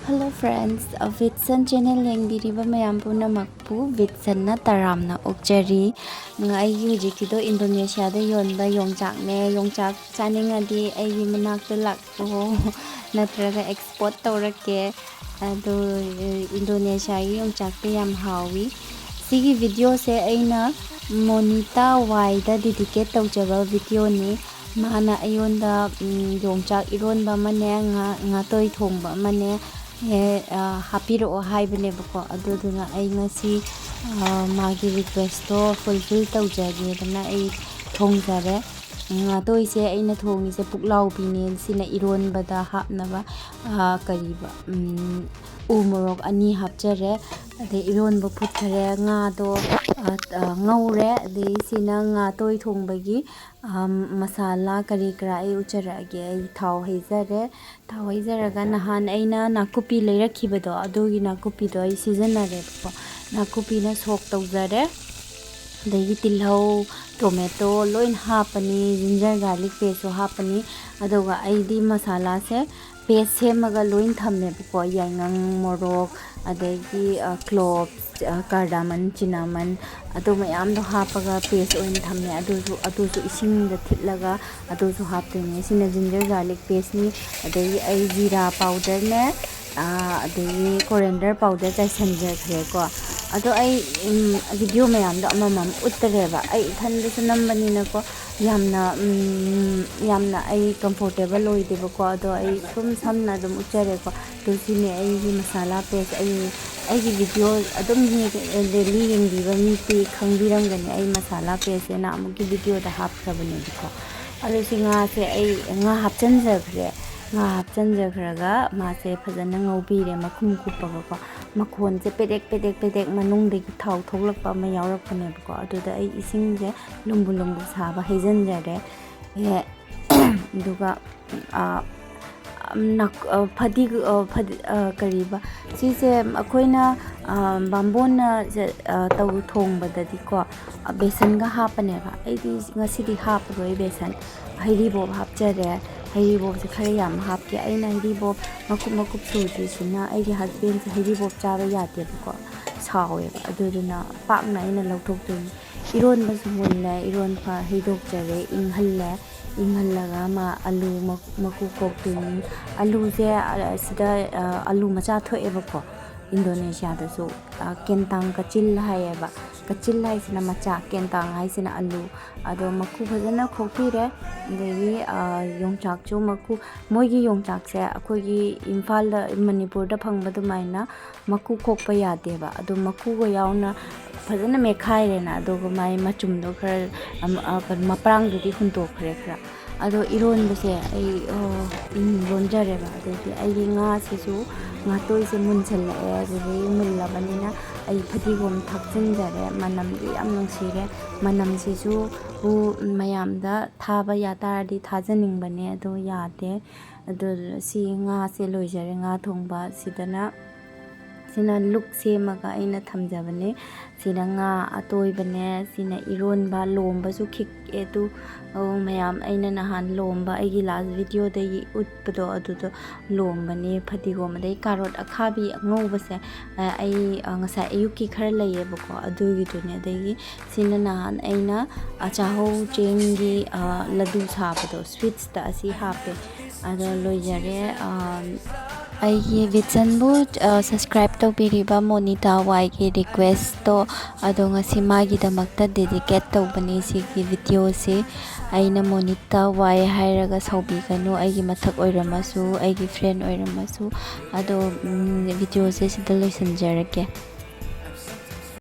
Hello friends, Vitsan channel yengbiriba mayam punamakpu Vitsanna taramna okjari. Aigi hujikido Indonesia da yonba yongchakne yongchak chaningadi aigi manakta lakpo natraga export tawrake ado Indonesia gi yongchakta yam hawi. Sigi video se aina Monita Y da dedicate tawjaba video ni mana ayonda yongchak ironba mane nga toy thongba mane hapiro haibane bako aduduna ai ngasi magi request to fulfill tawjage dana ai thongjare nga toy se aina thongi se puklau bine sina iron bada hapnaba kariba umorok ani hapjare ade iron ba phuthare nga do ngaure de sina nga toy thongbagi masala kari kra ai ucharage ai thau haizaraga nahan aina nakupi leirakibado adugi nakupi do ai seasonare ko nakupi na sok tawjare dagi tilhau tomato loin hapani ginger garlic paste so hapani aduga aidi masala se paste semaga loin thamne ko yangang morok adagi cloves cardamom cinnamon adu mayam do hapaga paste oin thamne adusu ising da thitlaga adusu haptene sina ginger garlic paste ni adagi ai jeera powder ne adagi coriander powder chai sanjar khre ko ado ai video mayam do amamam uttareba ai thanda sanambani na ko yamna ai comfortable oideba ko ado ai sum samna dum uchare ko to sine ai masala paste ai video adum daily yengiba mi ti khangbiramgani ai masala paste na amuki video da hapsabane ko ado singa se ai nga hapchanjakhraga ma se phajana ngaubire makhum kupaga ko makhon se pedek manung de thau thoglakpa ma yawrakpane ko aduda ai ising je lumbu saba hejanjare duga phadi kariba sise akoina bambona taw thongbadadi ko besan ga hapane ba aidi ngasidi haproi besan hairibob hapjare hairibob se khare yam hapke aina hairibob makup suji sina aigi husband se hairibob chaba yate ko sawe aduduna pakna aina lawthoktu iron basu mulle iron fa haidok jare inghalaga ma alu maku koktu alu se sida alu macha thoeba ko Indonesia da so kentang kachil hayeba kachil hai sina macha kentang hai sina alu ado maku bhajana khopire degi yongchak chu maku moigi yongchak se akogi Imphal da Manipur da phangba du maina maku khokpa yade ba ado maku go yauna bhajana mekhaire na ado go mai machum do khar maprang dudi hunto khre khra ado iron base ai ronjare ba ado ai nga sisu nga toy se munchalla ade mullabanina ai phatigom thakchinjare manam yam nungsire manam sisu mayamda thaba yatardi thajaningbane ado yade ado si nga se loijare nga thongba sidana sina look semaga aina thamjabane sina nga atoibane sina ironba lomba su khik etu mayam aina nahan lomba aigi last video dai utpado adudo lombane phatigom dai carrot akhabi ngobase ai ngasa ayuki khar layebako adugi tune dai sina nahan aina achaho chengi ladu sabado sweets ta asi hape ado loijare aigi Vitsanbu subscribe tawbiriba Monita Y ki request to ado ngasi magi damakta dedicate tawbani sigi video se aina Monita Y hairaga saubiganu aigi mathak oiramasu aigi friend oiramasu ado video se sida loisanjarake.